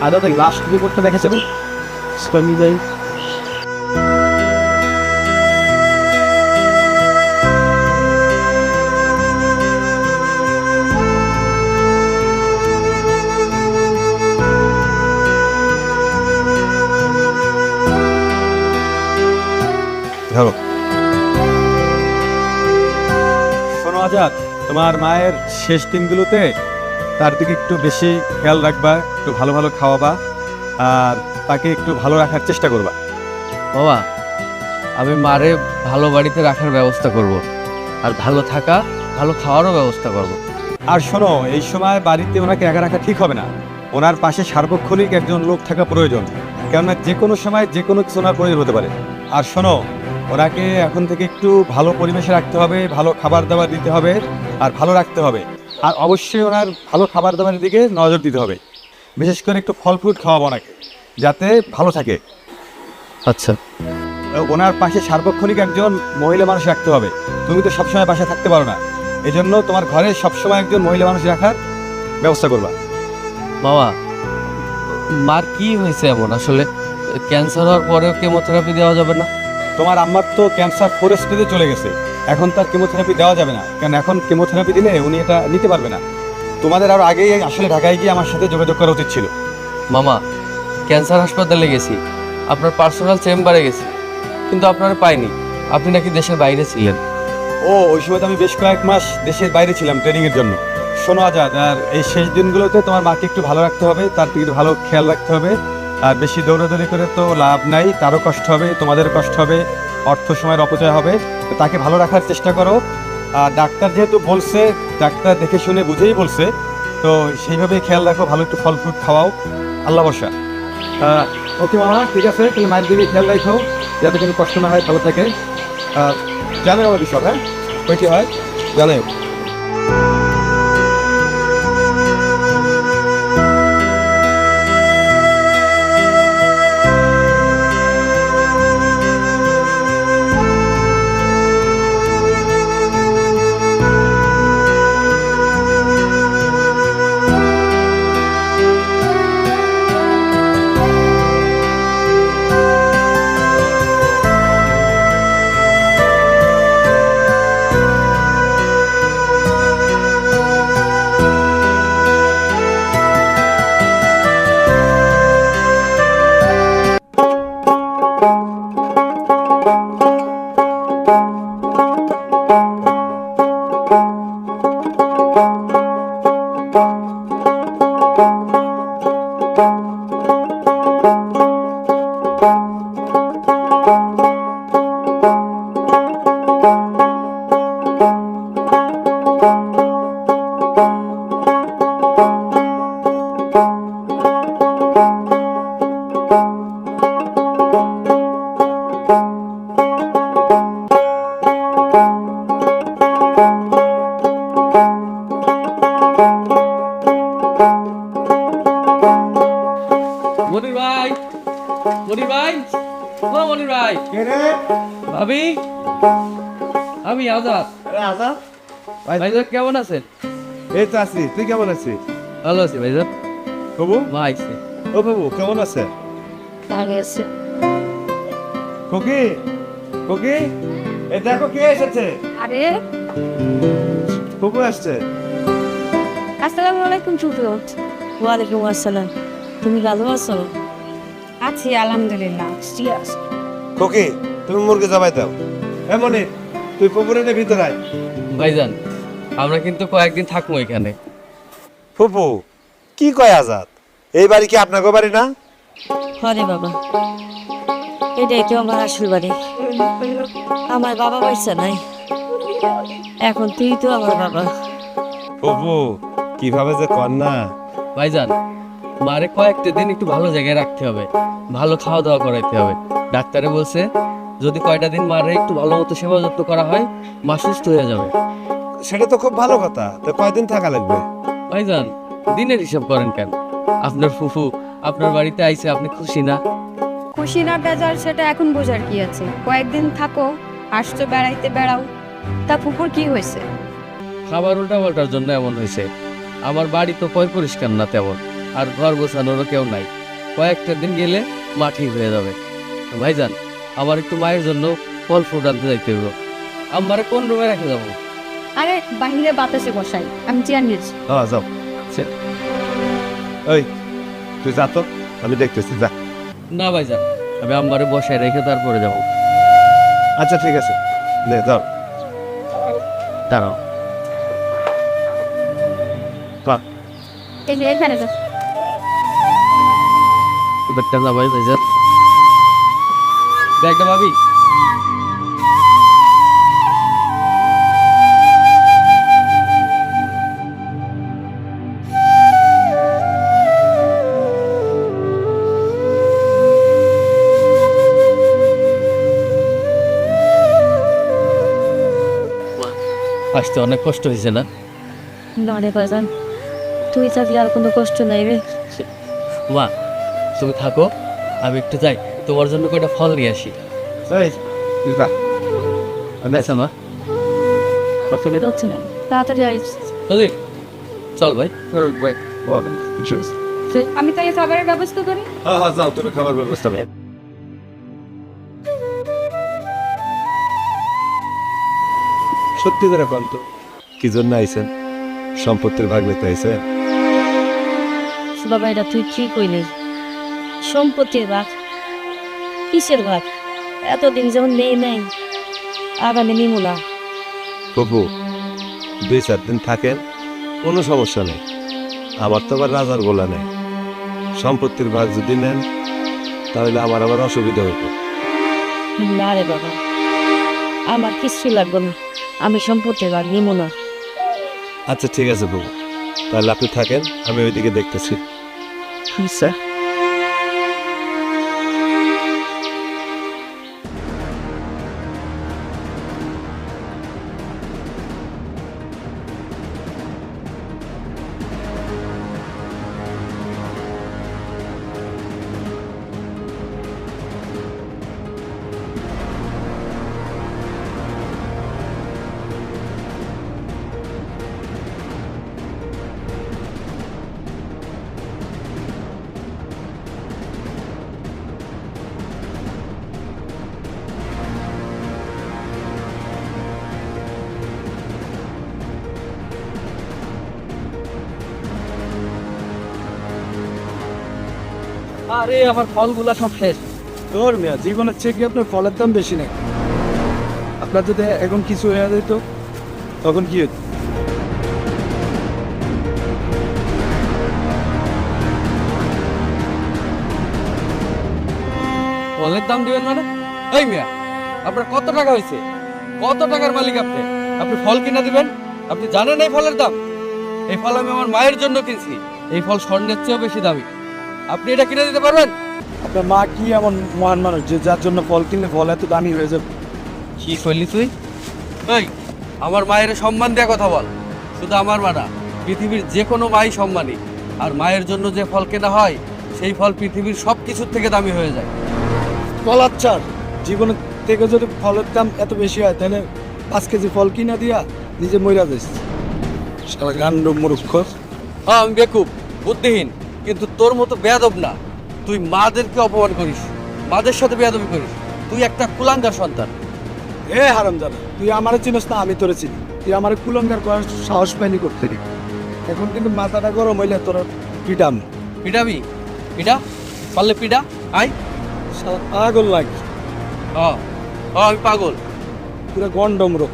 আদাতে last রিপোর্টটা দেখেছেন আমি যাই ধরো। শোনো আজাদ, তোমার মায়ের শেষ দিনগুলোতে তার দিকে একটু বেশি খেয়াল রাখবা, একটু ভালো ভালো খাওয়াবা, আর তাকে একটু ভালো রাখার চেষ্টা করবা। বাবা, আমি মারে ভালো বাড়িতে রাখার ব্যবস্থা করব, আর ভালো থাকা ভালো খাওয়ারও ব্যবস্থা করব। আর শোনো, এই সময় বাড়িতে ওনাকে একা রাখা ঠিক হবে না, ওনার পাশে সার্বক্ষণিক একজন লোক থাকা প্রয়োজন, কেননা যে কোনো সময় যে কোনো কিছু ওনার প্রয়োজন হতে পারে। আর শোনো, ওনাকে এখন থেকে একটু ভালো পরিবেশে রাখতে হবে, ভালো খাবার দাবার দিতে হবে, আর ভালো রাখতে হবে। আর অবশ্যই ওনার ভালো খাবার দাবারের দিকে নজর দিতে হবে, বিশেষ করে একটু ফল ফ্রুট খাওয়াবো ওনাকে, যাতে ভালো থাকে। আচ্ছা। ওনার পাশে সার্বক্ষণিক একজন মহিলা মানুষ রাখতে হবে। তুমি তো সবসময় বাসায় থাকতে পারো না, এই জন্য তোমার ঘরে সবসময় একজন মহিলা মানুষ রাখার ব্যবস্থা করবা। বাবা, মার কি হয়েছে এমন? আসলে ক্যান্সার হওয়ার পরেও কেমোথেরাপি দেওয়া যাবে না? তোমার আম্মার তো ক্যান্সার 4 স্টেজে চলে গেছে, এখন তার কেমোথেরাপি দেওয়া যাবে না, কারণ এখন কেমোথেরাপি দিলে উনি এটা নিতে পারবে না। তোমাদের আর আগেই আসলে ঢাকায় গিয়ে আমার সাথে যোগাযোগ করা উচিত ছিল। মামা, ক্যান্সার হাসপাতালে গেছি, আপনার পার্সোনাল চেম্বারে গেছি, কিন্তু আপনারা পাইনি। আপনি নাকি দেশের বাইরে ছিলেন। ওই সময় তো আমি বেশ কয়েক মাস দেশের বাইরে ছিলাম ট্রেনিংয়ের জন্য। শোনো আজাদ, আর এই শেষ দিনগুলোতে তোমার মাকে একটু ভালো রাখতে হবে, তার দিকে একটু ভালো খেয়াল রাখতে হবে। আর বেশি দৌড়াদৌড়ি করে তো লাভ নাই, তারও কষ্ট হবে, তোমাদের কষ্ট হবে, অর্থ সময়ের অপচয় হবে। তো তাকে ভালো রাখার চেষ্টা করো। আর ডাক্তার যেহেতু বলছে, ডাক্তার দেখে শুনে বুঝেই বলছে, তো সেইভাবে খেয়াল রাখো, ভালো একটু ফল ফ্রুট খাওয়াও, আল্লাহ বর্ষা। ওকে মামা, ঠিক আছে, তুমি মায়ের দিকে খেয়াল রাখো, যাতে কোনো কষ্ট না হয়, ভালো থাকে। জানো আমার বিষয়, হ্যাঁ কইটি হয় জানো। মনির ভাই, মনির ভাই, ও মনির ভাই, কে রে? ভাবি, আমি আজাদ। আজাদ, ভাইজান কেমন আছেন? এই তো আছি, তুই কেমন আছিস? ভালো আছি ভাইজান। বাবু, মা আইছে। ও বাবু কেমন আছে? কোকি, কোকি, এ দেখো কে এসেছে। আরে কুকু আসছে। আসসালামু আলাইকুম ছোট। ওয়ালাইকুম আসসালাম। তুমি ভালো আছো? আছি আলহামদুলিল্লাহ। সিরিয়াস কোকি, তুমি মুরগি জবাই দাও। এমনি তুই পুকুরের ভিতরে আয়। ভাইজান, আমরা কিন্তু কয়েকদিন থাকবো এখানে। ফুপু, কি কয় আজাদ? এই বাড়ি কি আপনার বাড়ি না? হরে বাবা, এটাই তো আমার আসল বাড়ি। আমার বাবা পয়সা নাই, এখন তুই তো আমার বাবা। ফুপু, কিভাবে যে কর না। ভাইজান, মারে কয়েকটা দিন একটু ভালো জায়গায় রাখতে হবে, ভালো খাওয়া দাওয়া করাইতে হবে। ডাক্তারে বলছে যদি কয়টা দিন মারে একটু ভালো মতো সেবা যত্ন করা হয়, মা সুস্থ হয়ে যাবে। সেটা তো খুব ভালো কথা। তো কয়দিন থাকা লাগবে? ভাইজান, দিনের হিসাব করেন কেন? আপনার ফুফু আপনার বাড়িতে আইছে, আপনি খুশি না? খুশি না বেজার সেটা এখন বোঝার কি আছে? কয়েকদিন থাকো, আসছো বেড়াইতে বেড়াও। তা ফুপুর কি হয়েছে? খাবার উল্টা পাল্টার জন্য এমন হয়েছে। আমার বাড়ি তো পয় পরিষ্কার না তেমন, আর ঘর গোছানোরও কেউ নাই। কয়েকটা দিন গেলে মা ঠিক হয়ে যাবে। ভাইজান, আমার একটু মায়ের জন্য ফল ফ্রুট আনতে যাইতে হবে। আমারে কোন রুমে রেখে যাবো? আরে বাহিরে বাতাসে বসাই, আমি চেয়ার নিয়েছি। হ্যাঁ যাও। ওই তুই যা তো, আমি দেখতেছি, যা। না ভাইজান, আমি আমারে বসায় রেখে তারপরে যাবো। আচ্ছা ঠিক আছে, নে যাও। দাঁড়াও। বাহ, এই যে এখানে যাও। ব্যাগটা না ভাই ভাইজান, ব্যাগটা ভাবি। আসতে অনেক কষ্ট হয়েছে না? না রে বাজান, তুই থাকলে আর কোনো কষ্ট নাই রে। মা, তুমি থাকো, আমি একটু যাই, তোমার জন্য কয়টা ফল নিয়ে আসি। এই তুই যা। আচ্ছা মা, হচ্ছে না, তাড়াতাড়ি আইস। চল ভাই। বল। আমি তাই খাবারের ব্যবস্থা করি। হ্যাঁ হ্যাঁ যাও, তুমি খাবার ব্যবস্থা করো। সত্যি করে বল তো, কি জন্য আইছেন? সম্পত্তির ভাগ নিতে আইছেন? বাবা, এটা তুই কি কইলি? সম্পত্তির ভাগ? কিসের ভাগ? এতদিন যখন নেই নাই, আর আমি নিমু না। প্রভু, 2-4 দিন থাকেন, কোনো সমস্যা নেই। আমার তো আবার রাজার গোলা নেই। সম্পত্তির ভাগ যদি নেন তাহলে আমার আবার অসুবিধা হইব। না রে বাবা, আমার কিচ্ছু লাগবে না, আমি সম্পত্তির ভাগ নিমু না। আচ্ছা ঠিক আছে প্রভু, তাহলে আপনি থাকেন, আমি ওইদিকে দেখতেছি। স্যার, আরে আমার ফলগুলা সব শেষ। তোর মেয়া জীবনের চেয়ে কি আপনার ফলের দাম বেশি নাকি? আপনার যদি এখন কিছু হয়ে যেত তখন কি হতো? ফলের দাম দিবেন মানে? এই মিয়া, আপনার কত টাকা হয়েছে? কত টাকার মালিক আপনি? আপনি ফল কিনা দিবেন? আপনি জানেন এই ফলের দাম? এই ফল আমি আমার মায়ের জন্য কিনছি। এই ফল স্বর্ণের চেয়েও বেশি দামি। আপনি এটা কিনে দিতে পারবেন? আপনার মা কি এমন মহান মানুষ যে যার জন্য ফল কিনলে ফল এত দামি হয়ে যাবে? কি করলি তুই? এই, আমার মায়ের সম্মান দেওয়া কথা বল। শুধু আমার মা না, পৃথিবীর যে কোনো মাই সম্মানী। আর মায়ের জন্য যে ফল কেনা হয়, সেই ফল পৃথিবীর সব কিছুর থেকে দামি হয়ে যায়। ফল আচ্ছা, জীবনের থেকে যদি ফলের দাম এত বেশি হয় তাহলে 5 কেজি ফল কিনা দিয়া নিজে মইরা যাইস। শালা গান্ড মূর্খ। হ্যাঁ, আমি বেকুব, বুদ্ধিহীন, কিন্তু তোর মতো বেয়াদব না। তুই মাদেরকে অপমান করিস, মাদের সাথে বেয়াদবি করিস। তুই একটা কুলাঙ্গার সন্তান। এ হারামজাদা, তুই আমারে চিনিস না, আমি তোরে চিনি। তুই আমারে কুলঙ্গার করার সাহস পাইনি করতে রে। এখন কিন্তু মাথাটা গরম হইলে তোর পিটাম। পিটাবি? পিটা? পারলে পিটা, আয়। শালা পাগল লাগে, হ্যাঁ হ্যাঁ, আমি পাগল। পুরো গন্ডম রোগ।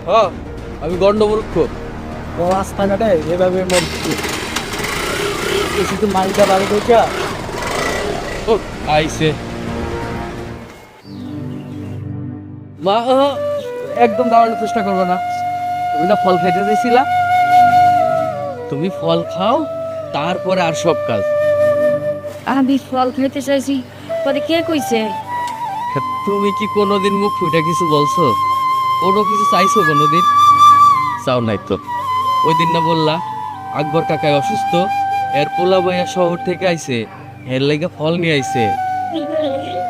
হ্যাঁ, আমি গণ্ডমূর্খ। ও রাস্তাঘাটে এভাবে শুধু মাইটা বাড়ি দেখা ও আইসে মা, একদম দাঁড়ানোর চেষ্টা করবো না। তুমি না ফল খাইতে চাইছিলা? তুমি ফল খাও, তারপরে আর সব কাজ। আমি ফল খাইতে চাইছি, পরে কে কইছে? তুমি কি কোনোদিন মুখ ফুটে কিছু বলছো? কোনো কিছু চাইছো কোনোদিন? চাও নাই তো। ওই দিন না বললা আকবর কাকায় অসুস্থ, এর পোলা ভাইয়া শহর থেকে আইছে, এর লাগা ফল নিয়ে আইছে।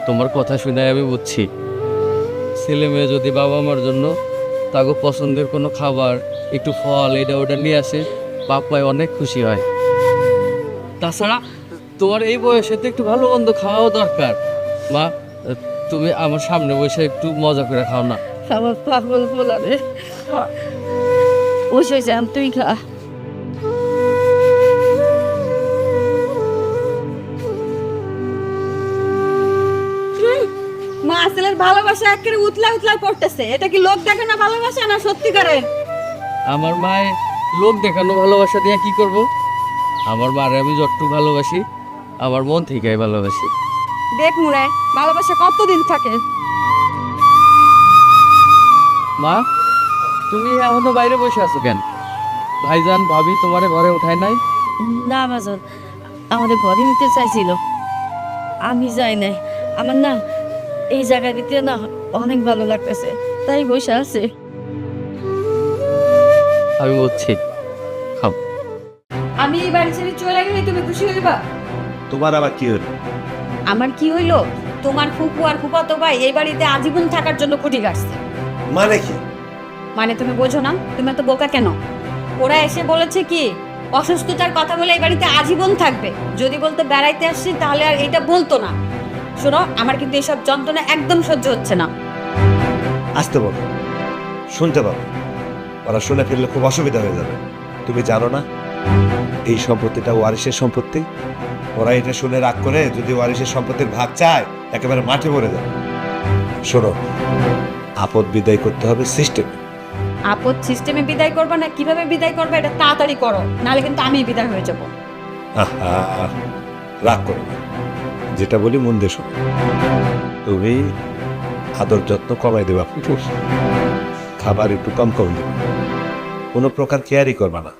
তোমার কথা শুনে আমি বুঝছি, ছেলে মেয়ে যদি বাবা মার জন্য তাকে পছন্দের কোনো খাবার, একটু ফল, এটা ওটা নিয়ে আসে, বাপ মায় অনেক খুশি হয়। তাছাড়া তোমার এই বয়সে তো একটু ভালো মন্দ খাওয়াও দরকার। মা, তুমি আমার সামনে বসে একটু মজা করে খাও না। আমার পাগল বলা রে বসে যাম, তুই খা। মা আসলের ভালোবাসা একেবারে উতলা উতলা পড়তেছে। এটা কি লোক দেখে না ভালোবাসা, না সত্যি করে? আমার মায়ে লোক দেখানো ভালোবাসা দিয়ে কি করব? আমার মারে আমি যতটুকু ভালোবাসি আমার মন থেকেই ভালোবাসি। দেখ মুড়ে, ভালোবাসা কতদিন থাকে? মা, তুমি এখনো বাইরে বসে আছো কেন? ভাইজান ভাবি তোমারে ঘরে উঠায় নাই? না বাজান, আমাদের ঘরে নিতে চাইছিল, আমি যাই নাই। আমার না এই জায়গার ভিতরে না অনেক ভালো লাগতেছে, তাই বসে আছে। আমি বলছি খাও। আমি এই বাড়ি ছেড়ে চলে গেলে তুমি খুশি হইবা? তোমার আবার কি হলো? আমার কি হইলো? তোমার ফুপু আর ফুফাতো ভাই এই বাড়িতে আজীবন থাকার জন্য খুঁটি গাছছে। মানে কি? মানে তুমি বোঝো না? তুমি তো বোকা কেন? ওরা এসে বলেছে কি অসুস্থতার কথা বলে এই বাড়িতে আজীবন থাকবে। যদি বলতো বেড়াইতে আসছি তাহলে আর এটা বলতো না। শোনো, আমার কিন্তু এসব যন্ত্রণা একদম সহ্য হচ্ছে না। আসতে বলো, শুনতে পাবো। ওরা শুনে ফেললে খুব অসুবিধা হয়ে যাবে। তুমি জানো না এই সম্পত্তিটা ওয়ারিশের সম্পত্তি? ওরা এটা শুনে রাগ করে যদি ওয়ারিশের সম্পত্তির ভাগ চায় একেবারে মাঠে পড়ে যাবে। শোনো, আপদ বিদায় করতে হবে সিস্টেমে। আপদ সিস্টেমে বিদায় করবে না কিভাবে বিদায় করবে এটা তাড়াতাড়ি করো, নাহলে কিন্তু আমি বিদায় হয়ে যাব। আহা, রাগ করো না, যেটা বলি মন দিয়ে শোনো। তুমি আদর যত্ন কমাই দেবা, খাবার একটু কম কম দেবে, কোনো প্রকার কেয়ারই করবা না,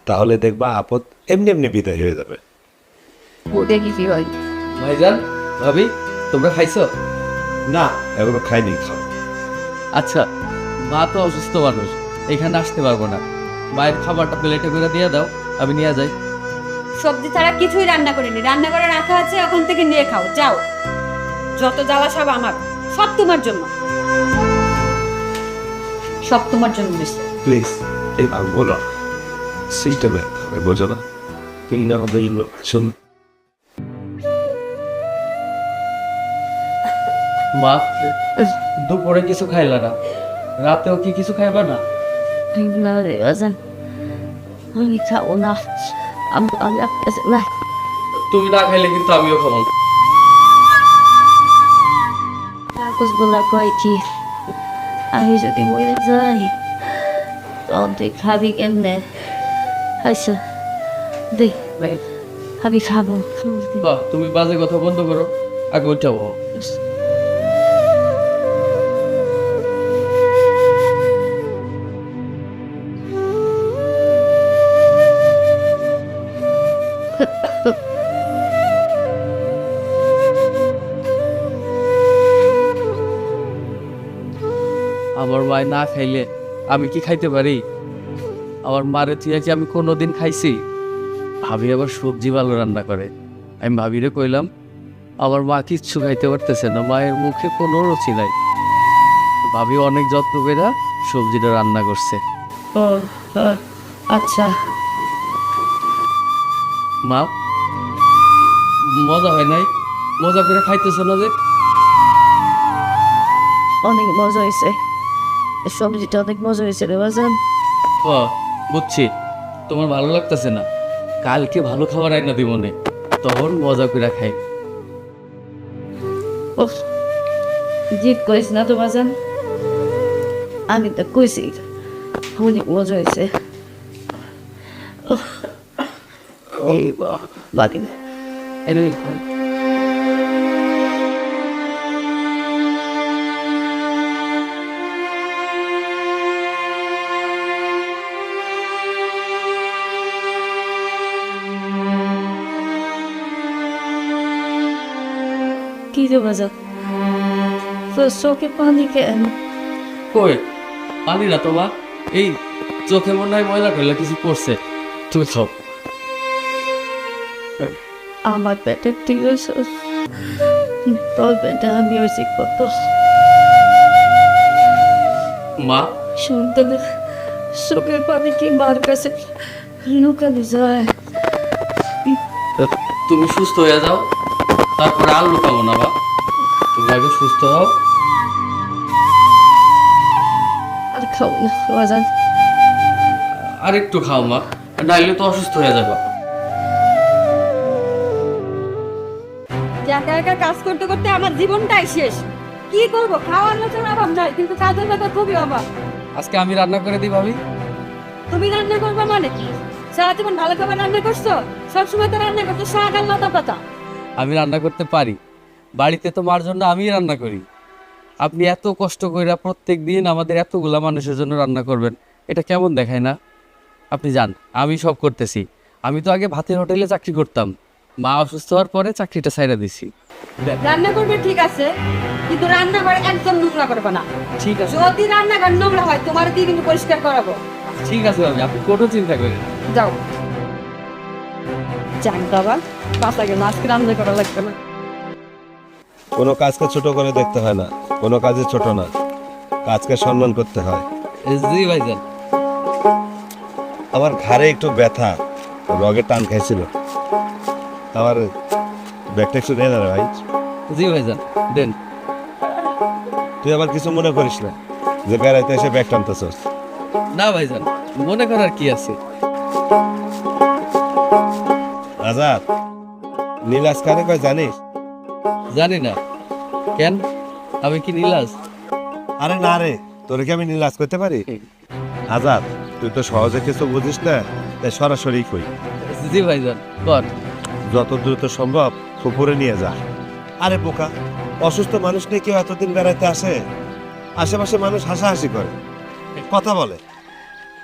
তাহলে দেখবা আপদ এমনি এমনি বিদায় হয়ে যাবে। দেখি কি হয়। ভাইজান ভাবি তোমরা খাইছো? না, এগুলো খাইনি, খাও। আচ্ছা, মা তো অসুস্থ মানুষ, এখানে আসতে পারবো না। মায়ের খাবারটা প্লেটে করে দিয়ে দাও, আমি নিয়ে যাই। সবজি ছাড়া কিছুই রান্না করিনি, রান্না করে রাখা আছে, ওখান থেকে নিয়ে খাও যাও। যত জ্বালা সব আমার, সব তোমার জন্য, সব তোমার জন্য মিশছে। প্লিজ এবার বলো, সিস্টেমে বোঝো না? তুমি না হবে শোন। মা, দুপুরে কিছু খাইলা না, রাতেও কি কিছু খাইবা না? না রে বাজান, আমি খাবো না, আমি ভালো লাগতেছে না। তুমি না খাইলে কিন্তু আমিও খাবো না। কাগজ বলা কয় কি, আমি যদি মরে যাই তখন তুই খাবি কেমনে? আচ্ছা দে, আমি খাবো। বাহ, তুমি বাজে কথা বন্ধ করো, আগে উঠাবো। আমার মায় না খাইলে আমি কি খাইতে পারি? আমার মারে তুই কি আমি কোনোদিন খাইছি? ভাবি আবার সবজি ভালো রান্না করে। আমি ভাবিরে কইলাম আমার মা কিচ্ছু খাইতে পারতেছে না, মায়ের মুখে কোনো রুচি নাই। ভাবি অনেক যত্ন করে সবজিটা রান্না করছে। ও আচ্ছা, মা, মজা হয় নাই? মজা করে খাইতেছে না যে? অনেক মজা হয়েছে, সবজিটা অনেক মজা হয়েছে রে বাজান। ও বুঝছি, তোমার ভালো লাগতেছে না, কালকে ভালো খাবার আইনা দিব মনে, তখন মজা করে খাই। ও জিদ করিস না তো বাজান, আমি তো কইছি অনেক মজা হয়েছে। এই বাকি এনে কি রে বাজান, তোর চোখে পানি কেন? কই পানি না তো মা, এই চোখে মনে হয় ময়লা টয়লা কিছু পড়ছে, তুমি খাও। আমার পেটের ঠিক আছে, তোর পেটে আমি হয়েছি কত। মা, শুনতে চোখের পানি কি মার কাছে লুকানো যায়? তুমি সুস্থ হয়ে যাও, তারপরে আর লুকাবো না বা। তুমি আগে সুস্থ হও। আর খাও না বাজান। আর একটু খাও মা, নাইলে তো অসুস্থ হয়ে যাবা। একা একা কাজ করতে করতে আমার জীবনটাই শেষ। কি করবো, খাওয়ার মতন অভাব নাই, কিন্তু কাজের কথা খুবই অভাব। আজকে আমি রান্না করে দিই ভাবি। তুমি রান্না করবা মানে কি? সারা জীবন ভালো খাবার রান্না করছো, সবসময় তো রান্না করছো শাক আর লতা পাতা। আমি রান্না করতে পারি, বাড়িতে তো মার জন্য আমিই রান্না করি। আপনি এত কষ্ট করে প্রত্যেক দিন আমাদের এতগুলা মানুষের জন্য রান্না করবেন, এটা কেমন দেখায় না? আপনি যান, আমি সব করতেছি। আমি তো আগে ভাতের হোটেলে চাকরি করতাম, মা অসুস্থ হওয়ার পরে চাকরিটা ছাইড়া দিছি। রান্না করবে ঠিক আছে, কিন্তু রান্নাঘর একদম নোংরা করবে না। ঠিক আছে, যদি রান্নাঘর নোংরা হয় তোমার দিয়ে কিন্তু পরিষ্কার করাবো। ঠিক আছে ভাবি, আপনি কোনো চিন্তা করেন। যাও। যাক বাবা, বাসা গেল, আজকে রান্না করা লাগবে না। কোনো কাজকে ছোট করে দেখতে হয় না, কোনো কাজে ছোট না, কাজকে সম্মান করতে হয়। জি ভাইজান। আমার ঘাড়ে একটু ব্যথা, রগে টান খাইছিল। আমার ব্যাগটা একটু নেই না রে ভাই। জি ভাইজান, দেন। তুই আবার কিছু মনে করিস না যে বেড়াইতে এসে ব্যাগ টানতেছস। না ভাইজান, মনে করার কি আছে? আজাদ, নীলাজ কারে কয় জানিস? জানি না। কেন, আমি কি নীলাজ? আরে না রে, তোরে কি আমি নীলাজ করতে পারি? আজাদ, তুই তো সহজে কিছু বুঝিস না, তাই সরাসরি কই। জি ভাইজান, কর। যত দ্রুত সম্ভব ফুপুরে নিয়ে যা। আরে বোকা, অসুস্থ মানুষ নিয়ে কেউ এতদিন বেড়াইতে আসে? আশেপাশে মানুষ হাসাহাসি করে, কথা বলে।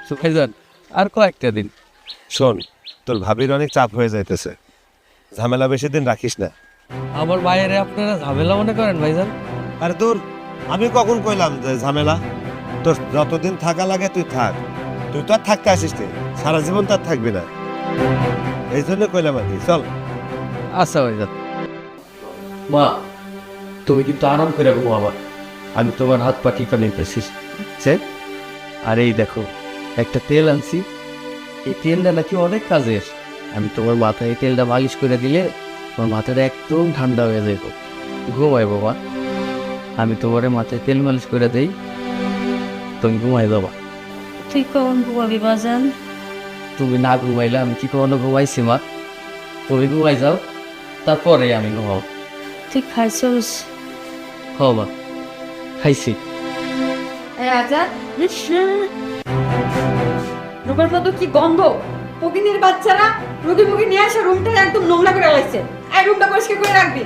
তো ভাইজান, আর কয়েকটা দিন। শোন, তোর ভাবির অনেক চাপ হয়ে যাইতেছে, ঝামেলা বেশি দিন রাখিস না। আমার বাইরে আপনারা ঝামেলা মনে করেন ভাইজান? আরে তোর, আমি কখন কইলাম যে ঝামেলা? তোর যতদিন থাকা লাগে তুই থাক, তুই তো আর থাকতে আসিস নি, সারা জীবন তো আর থাকবি না, এই জন্য কইলাম আর কি। চল। আচ্ছা ভাইজান। মা, তুমি কিন্তু আরাম করে ঘুমাবা, আমি তোমার হাত পা টিপা নিতেছি। আর এই দেখো, একটা তেল আনছি, এই তেলটা নাকি অনেক কাজের। আমি তোমার মাথায় এই তেলটা মালিশ করে দিলে তোমার মাথাটা একদম ঠান্ডা হয়ে যাইব। ঘুমাই বাবা, আমি তোমার মাথায় তেল মালিশ করে দেই, তুমি ঘুমাই যাবা। তুই কখন ঘুমাবি বাজান? তুমি না ঘুমাইলে আমি কি কখনো ঘুমাইছি মা? তুমি ঘুমাই যাও, তারপরে আমি ঘুমাও। তুই খাইছস? হ মা, খাইছি। রুমের মতো কি গন্ধ! পকিনের বাচ্চারা রুগী মুগী নিয়ে আসে, রুমটা একদম নোংরা করে লাগছে। আর রুমটা পরিষ্কার করে রাখবি।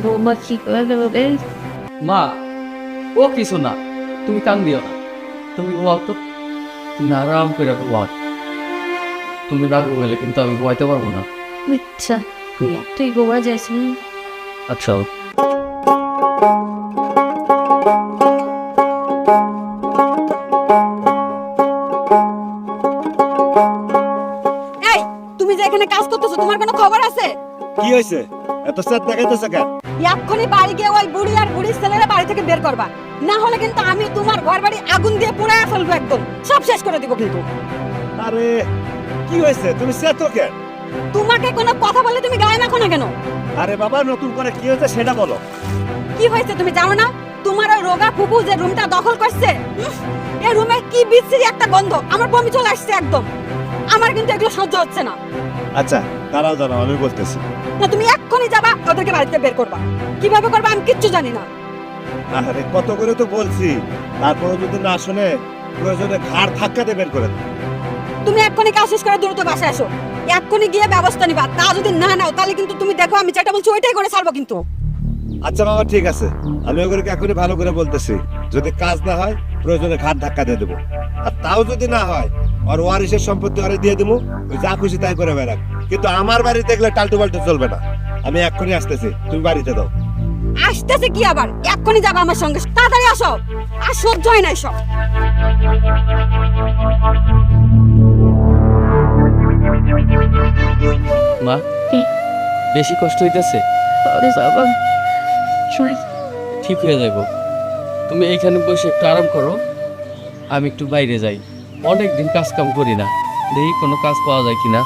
বৌমা কি করে দেবো রে? মা, ও কিছু না, তুমি কান দিও না, তুমি ঘুমাও তো, তুমি আরাম করে ঘুমাও। তুমি না ঘুমাইলে কিন্তু আমি ঘুমাইতে পারবো না। আচ্ছা, তুই গোয়া যাস নি? আচ্ছা। এই, তুমি যে এখানে কাজ করতেছো, তোমার কোনো খবর আছে? কি হয়েছে, এত স্যার দেখাইতেছে কেন? এক্ষুনি বাড়ি গিয়ে ওই বুড়ি আর বুড়ির ছেলেরা বাড়ি থেকে বের করবা, না হলে কিন্তু আমি তোমার ঘর বাড়ি আগুন দিয়ে পুড়ায় ফেলবো, একদম সব শেষ করে দিব কিন্তু। আরে কি হয়েছে, তুমি চেতো কেন? তোমাকে কোনো কথা বললে তুমি গায়ে মাখো না কেন? আরে বাবা, নতুন করে কি হয়েছে সেটা বলো। কি হয়েছে তুমি জানো না? তোমার ওই রোগা ফুপু যে রুমটা দখল করছে, এই রুমে কি বিশ্রী একটা গন্ধ, আমার বমি চলে আসছে একদম। আমার কিন্তু এগুলো সহ্য হচ্ছে না। আচ্ছা দাঁড়াও দাঁড়াও, আমি বলতেছি। না, তুমি এক্ষুনি যাবা, ওদেরকে বাড়িতে বের করবা। কিভাবে করবা আমি কিচ্ছু জানি না। আরে কত করে তো বলছি, তারপরে যদি না শুনে প্রয়োজনে ঘাড় ধাক্কাতে বের করে দেব। তুমি এক্ষুনি কাজ শেষ করে দ্রুত বাসায় আসো, এক্ষুনি গিয়ে ব্যবস্থা নিবা। তা যদি না নাও তাহলে কিন্তু তুমি দেখো আমি যেটা বলছি ওইটাই করে ছাড়বো কিন্তু। আচ্ছা বাবা ঠিক আছে, আমি ওগুলোকে এখনই ভালো করে বলতেছি। যদি কাজ না হয় প্রয়োজনে ঘাড় ধাক্কা দিয়ে দেবো, আর তাও যদি না হয় আর ওয়ারিসের সম্পত্তি ওরে দিয়ে দেবো, ওই যা খুশি তাই করে বেড়াক। কিন্তু আমার বাড়িতে গেলে টালটু পাল্টু চলবে না। আমি এক্ষুনি আসতেছি, তুমি বাড়িতে দাও। আসতেছে কি আবার? এক্ষুনি যাবা আমার সঙ্গে, তাড়াতাড়ি আসো। আর সহ্য হয় না সব। মা, বেশি কষ্ট হইতেছে? আরে বাবা, শুনে ঠিক হয়ে যাবো। তুমি এইখানে বসে একটু আরাম করো, আমি একটু বাইরে যাই। অনেক দিন কাজ কাম করি না, দেখি কোনো কাজ পাওয়া যায় কিনা।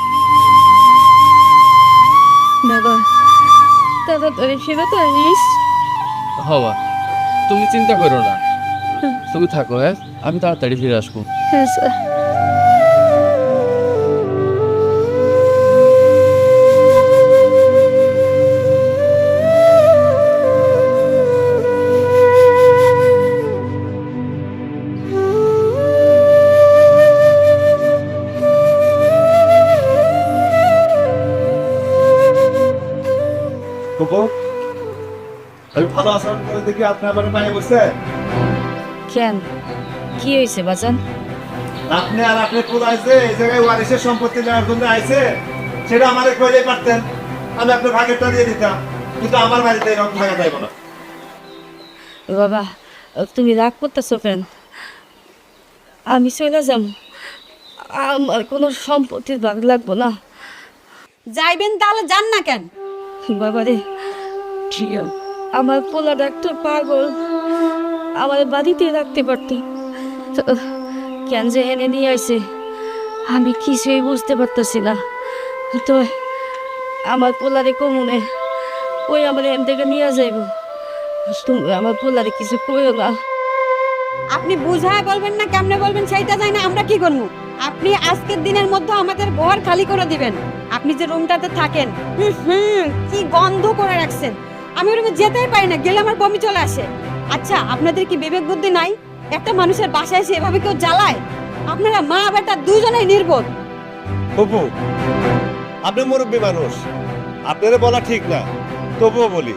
বাবা তাড়াতাড়ি ফেরত আসিস। হওয়া তুমি চিন্তা করো না, তুমি থাকো, হ্যাঁ আমি তাড়াতাড়ি ফিরে আসবো। হ্যাঁ স্যার। ফুপু, আমি ভালো আচরণ করে দেখি আপনি আমার পায়ে বসে। কেন কি হয়েছে বাজান? আপনি আর আপনি কোথায় যে এই জায়গায় ওয়ারিসের সম্পত্তি নেওয়ার জন্য আইছে, সেটা আমারে কইলেই পারতেন, আমি আপনার ভাগেরটা দিয়ে দিতাম। কিন্তু আমার বাড়িতে এরকম থাকা যাইব না। বাবা তুমি রাগ করতেছো কেন? আমি চলে যাব, আমার কোনো সম্পত্তির ভাগ লাগবো না। যাইবেন তাহলে যান না কেন? বাবা রে, আমার পোলা ডাক্তার পাগল, আমার বাড়িতে রাখতে পারতি, কেন যে এনে নিয়ে আসে আমি কিছুই বুঝতে পারতেছি না। তো আমার পোলারে কমনে ওই আমার এন থেকে নিয়ে যাইব। তুমি আমার পোলারে কিছু কইও না। আপনি বুঝায় বলবেন না কেমনে বলবেন সেইটা জানি না, আমরা কি করবো? আপনি আজকের দিনের মধ্যে আমাদের ঘর খালি করে দিবেন। আপনি যে রুমটাতে থাকেন, কি গন্ধ করে রাখছেন, আমি ওই রুমে যেতেই পারি না, গেলে আমার বমি চলে আসে। আচ্ছা আপনাদের কি বিবেক বুদ্ধি নাই? একটা মানুষের বাসায় এসে এভাবে কেউ জ্বালায়? আপনারা মা বেটা দুজনেই নির্বোধ। ফুপু, আপনি মুরব্বী মানুষ, আপনারে বলা ঠিক না, তবুও বলি,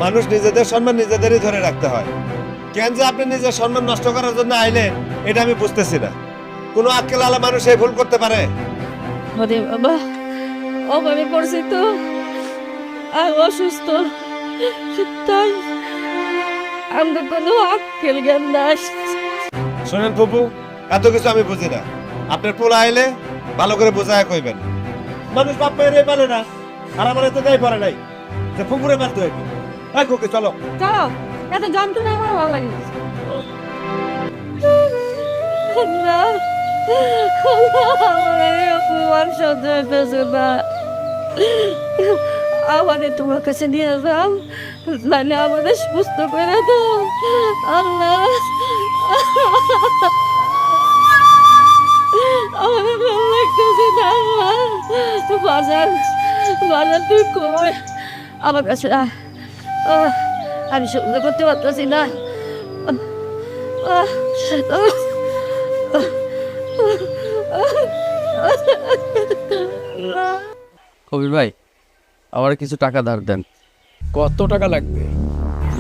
মানুষ নিজেদের সম্মান নিজেদেরই ধরে রাখতে হয়। কেন যে আপনি নিজের সম্মান নষ্ট করার জন্য আইলে, এটা আমি বুঝতেছি না। কোনো আক্কেল আলা মানুষ এই ভুল করতে পারে? ওরে বাবা, অভাবে পড়ছি তো, আর অসুস্থ, তাই আমরা কোনো আক্কেল জ্ঞান নাই। শোনেন ফুপু, এত কিছু আমি বুঝি না। আপনার পোলা আইলে ভালো করে বোঝায় কইবেন। মানুষ বাপ মেয়েরে পারে না, আর আমার তো দেয় পারে নাই যে ফুপুরে মারতে হইবে। এই কোকে চলো। চলো, এত যন্ত্রণা আমার ভালো লাগে। না, আমার অপমান সহ্য হইতেছে না। আমাদের তোমার কাছে নিয়ে যাও, নাহলে আমাদের সুস্থ করে দাও আল্লাহ। আমাদের ভালো লাগতেছে না আল্লাহ। বাজার বাজার তুই কই আমার কাছে আয়। আমি সহ্য করতে পারতেছি না। কবির ভাই, আমার কিছু টাকা ধার দেন। কত টাকা লাগবে?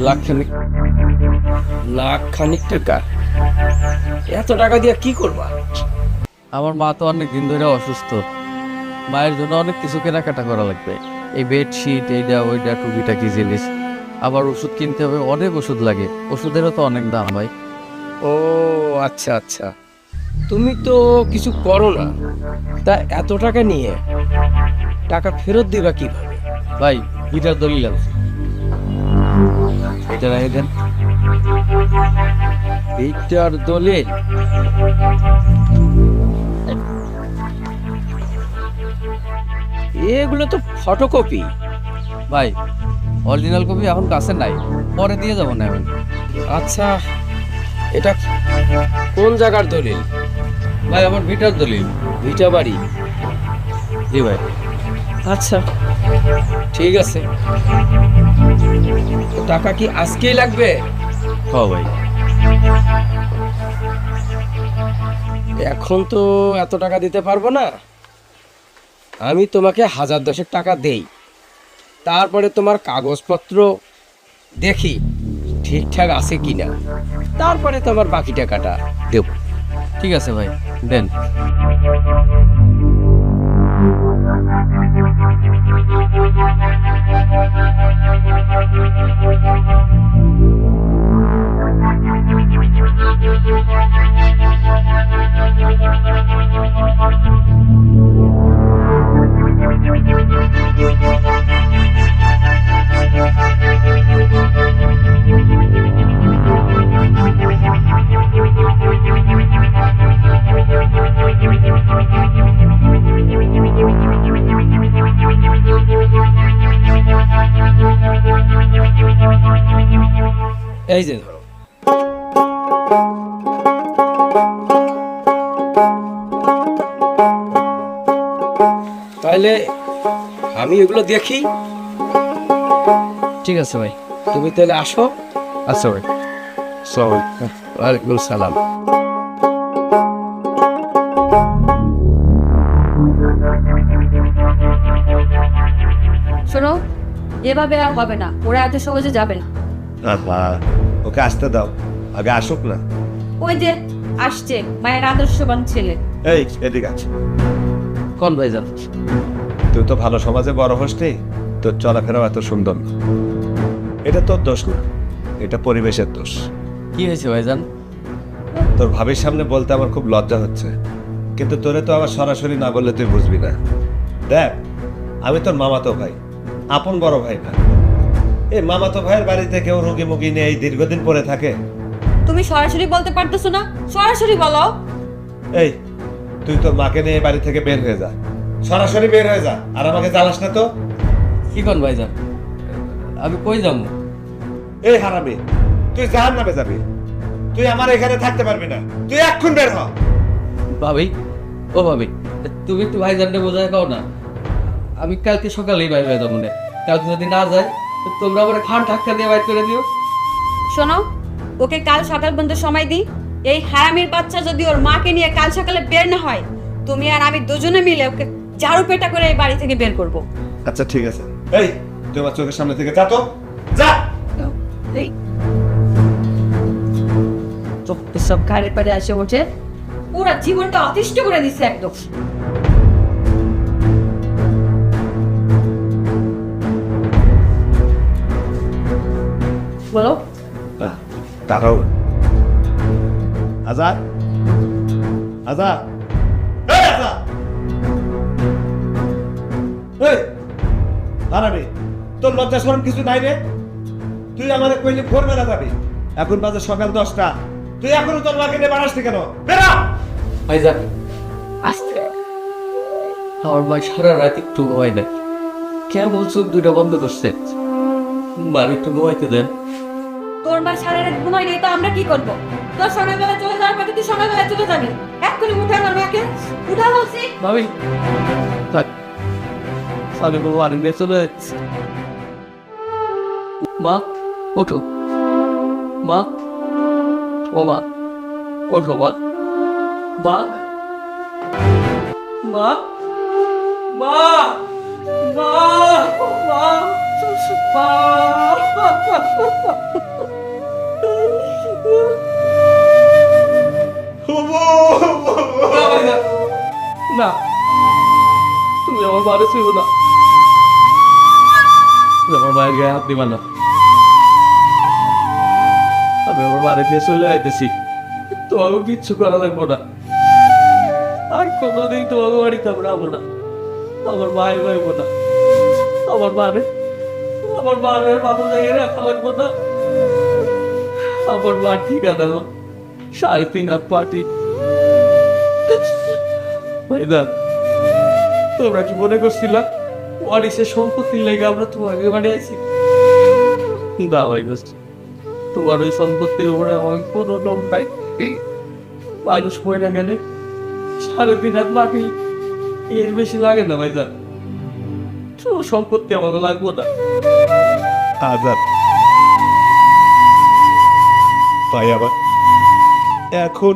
লাখখানেক। লাখ খানিক টাকা? এত টাকা দিয়ে কি করবা? আমার মা তো অনেক দিন ধরে অসুস্থ, মায়ের জন্য অনেক কিছু কেনাকাটা করা লাগবে। এই বেডশিট, এইটা ওইটা, টুকিটাকি জিনিস, আবার ওষুধ কিনতে হবে, অনেক ওষুধ লাগে, ওষুধেরও তো অনেক দাম ভাই। ও আচ্ছা আচ্ছা, তুমি তো কিছু করো না, তা এত টাকা নিয়ে টাকা ফেরত দিবা কিভাবে? ভাই গিটার দলিল আছে, এটা রেখে দেন। এইটার দলিল? এগুলো তো ফটোকপি। ভাই অরিজিনাল কপি এখন কাছে নাই, পরে দিয়ে যাবো না এখন। আচ্ছা, এটা কোন জায়গার দলিল? ভাই আমার ভিটার দলিল। ভিটা বাড়ি? জি ভাই। আচ্ছা ঠিক আছে, তো টাকা কি আজকেই লাগবে? হ ভাই। এখন তো এত টাকা দিতে পারবো না, আমি তোমাকে 1010 টাকা দেই, তারপরে তোমার কাগজপত্র দেখি ঠিকঠাক আছে কিনা, তারপরে তোমার বাকি টাকাটা দেব। ঠিক আছে ভাই, দেন। Thank you. এই যে ধরো। তাহলে আমি এগুলো দেখি। ঠিক আছে ভাই। তুমি তাহলে আসো। আচ্ছা ভাই। সবাই ওয়ালাইকুম সালাম। শোনো, এভাবে আর হবে না, ওরা এত সহজে যাবে না। ওকে আসতে দাও, আগে আসুক না। ওই যে আসছে মায়ের আদর্শবান ছেলে। এই এদিকে আছে, কোন ভাইজান? তুই তো ভালো সমাজে বড় হসনি, তোর চলাফেরাও এত সুন্দর না। এটা তোর দোষ না, এটা পরিবেশের দোষ। কি হয়েছে ভাইজান? তোর ভাবির সামনে বলতে আমার খুব লজ্জা হচ্ছে, কিন্তু তোরে তো আবার সরাসরি না বললে তুই বুঝবি না। দেখ, আমি তোর মামাতো ভাই, আপন বড় ভাই না। এই মামাতো ভাইয়ের বাড়িতে কেউ রুগী মুগী নিয়ে এই দীর্ঘদিন পরে থাকে? তুমি সরাসরি বলতে পারতেছো না? সরাসরি বলো। এই, তুই তোর মাকে নিয়ে এই বাড়ি থেকে বের হয়ে যা, সরাসরি বের হয়ে যা, আর আমাকে জ্বালাস না তো। কি কোন ভাইজান? আমি কই যাবো? এই হারামি, তুই জাহান্নামে যাবি, তুই আমার এখানে থাকতে পারবি না, তুই এক্ষুন বের হ। ভাবি, ও ভাবি, তুমি একটু ভাইজানকে বোঝায় পাও না। আমি কালকে সকালেই বাইর হয়ে যাবো না। কালকে যদি না যায় তো তোমরা আমার খান ধাক্কা দিয়ে বাইর করে দিও। শোনো, ওকে কাল সকাল পর্যন্ত সময় দিই। এই হারামির বাচ্চা যদি ওর মাকে নিয়ে কাল সকালে বের না হয়, তুমি আর আমি দুজনে মিলে ওকে ঝাড়ু পেটা করে এই বাড়ি থেকে বের করব। আচ্ছা ঠিক আছে। এই, তুই আমার চোখের সামনে থেকে যা তো, যা। তো সব ঘাড়ের পাড়ে আসে ওঠে, পুরো জীবনটা অতিষ্ঠ করে দিচ্ছে একদম। বলো। দাঁড়াও। আজাদ, আজাদ, এই আজাদ, এই হারামি, তোর লজ্জা শরম কিছু নাই রে? তুই আমাদের কইলে ভোরবেলা যাবি, এখন বাজে সকাল 10টা, তুই এখনো তোর মাকে নিয়ে বাড়াসনি কেন? বেরা। ভাইজান আস্তে, আমার ভাই সারা রাত একটু ঘুমাই দেয়। কেমন চোখ দুটো বন্ধ করছে, মার একটু ঘুমাইতে দেন। তোর মা সারা রাত ঘুমাই নেই তো আমরা কি করবো? তোর সকালবেলা চলে যাওয়ার পথে তুই সকালবেলা চলে যাবি। এক্ষুনি উঠে আমার মাকে উঠা বলছি। ভাবি থাক, আমি বাড়ি নিয়ে চলে যাচ্ছি। মা ওঠো, মা, ও মা, ওঠো মা, মা, মা, মা, মা, না, তুমি আমার বাড়ি ছিল না, তুমি আমার মায়ের গায়ে হাত দিবা না। আমি আমার বাড়িতে চলে আইতেছি, তোমাকে কিচ্ছু করা লাগবো না। আর কোনোদিন তোমাকে বাড়িতে আমরা যাবো না। আমার মায়ের যাইবো না, আমার মায়ের বাবু জায়গায় রাখা লাগবো না। আমার মা ঠিকানা 3.5 হাত পাটি। ভাইদান, তোমরা কি মনে করছিলা ওয়ারিসের সম্পত্তির লেগে আমরা তোমাকে বানিয়েছি? না ভাইদাস, তোমার ওই সম্পত্তির উপরে আমার কোনো লোক নাই। মানুষ মরে গেলে 3.5 হাত মাটি, এর বেশি লাগে না ভাইদান। তো সম্পত্তি আমার লাগবো না। আজাদ ভাই, আবার এখন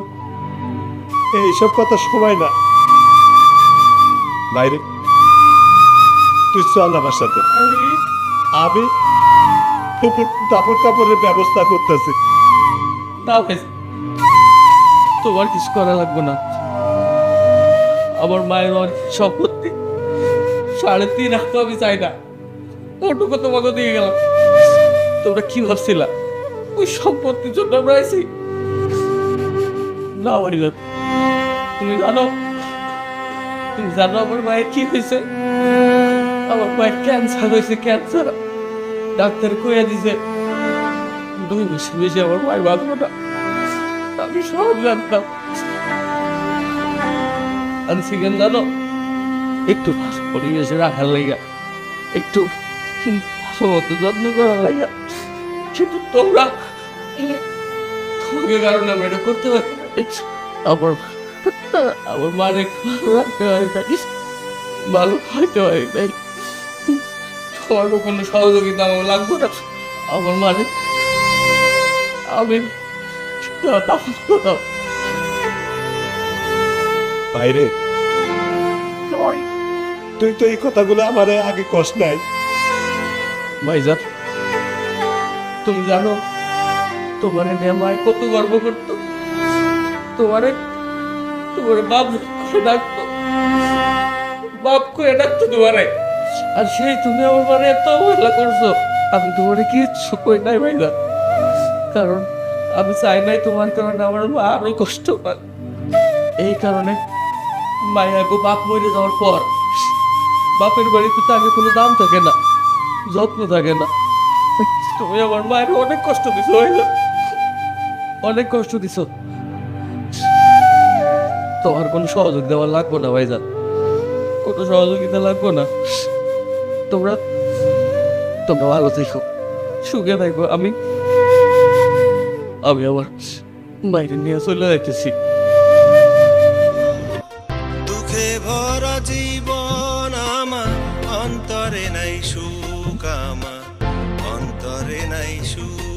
এইসব কথা সময় না। বাইরে তুই চল আমার সাথে, আমি কাপড় কাপড়ের ব্যবস্থা করতেছি। না ভাই, তোমার কিছু করা লাগবে না। আমার মায়ের অনেক সম্পত্তি 3.5 হাত আমি চাই না, ওটুকু তোমাকে দিয়ে গেলাম। তোমরা কি ভাবছিলা ওই সম্পত্তির জন্য আমরা আইছি? না ভাইলা, তুমি জানো আমার মায়ের কি হয়েছে? আমার মায়ের ক্যান্সার হয়েছে, ক্যান্সার। ডাক্তার কইয়া দিছে 2 মাসের বেশি আমার মায়ের বাঁচবো না। আমি সব জানতাম। আনছি কেন জানো? একটু পরিবেশে রাখার লাইগা, একটু সমস্ত যত্ন করার লাইগা। কিন্তু তোমরা তোমাকে কারণে আমি এটা করতে পারি আমার আমার মানে ভালো রাখতে হয় নাই, ভালো খাইতে হয় নাই। তোমার কোনো সহযোগিতা আমার লাগবে না। আমার মানে আমি দাও। বাইরে তুই তো এই কথাগুলো আমার আগে কষ নাই। ভাইজান, তুমি জানো তোমার নিয়ে মায় কত গর্ব করতো। তোমার বাপ করে ডাকতো, বাপ করে ডাকতো তোমারে। আর সেই তুমি আমার মানে এত অবহেলা করছো। আমি তোমারে কিচ্ছু কই নাই ভাইজান, কারণ আমি চাই নাই তোমার কারণে আমার মা আরো কষ্ট পায়। এই কারণে মায়াগো বাপ মরে যাওয়ার পর বাপের বাড়িতে তো আগে কোনো দাম থাকে না, যত্ন থাকে না। তুমি আমার মায়ের অনেক কষ্ট দিছো ভাইজান, অনেক কষ্ট দিছো। তোমার কোনো সহযোগ দেওয়া লাগবো না ভাইজান, কোনো সহযোগিতা লাগবো না। তোমরা তোমরা ভালো থেকো, সুখে থাকবো। আমি আমার বাইরে নিয়ে চলে যাইতেছি। দুঃখে ভরা জীবন আমার, অন্তরে নাই সুখ আমার, অন্তরে নাই সুখ।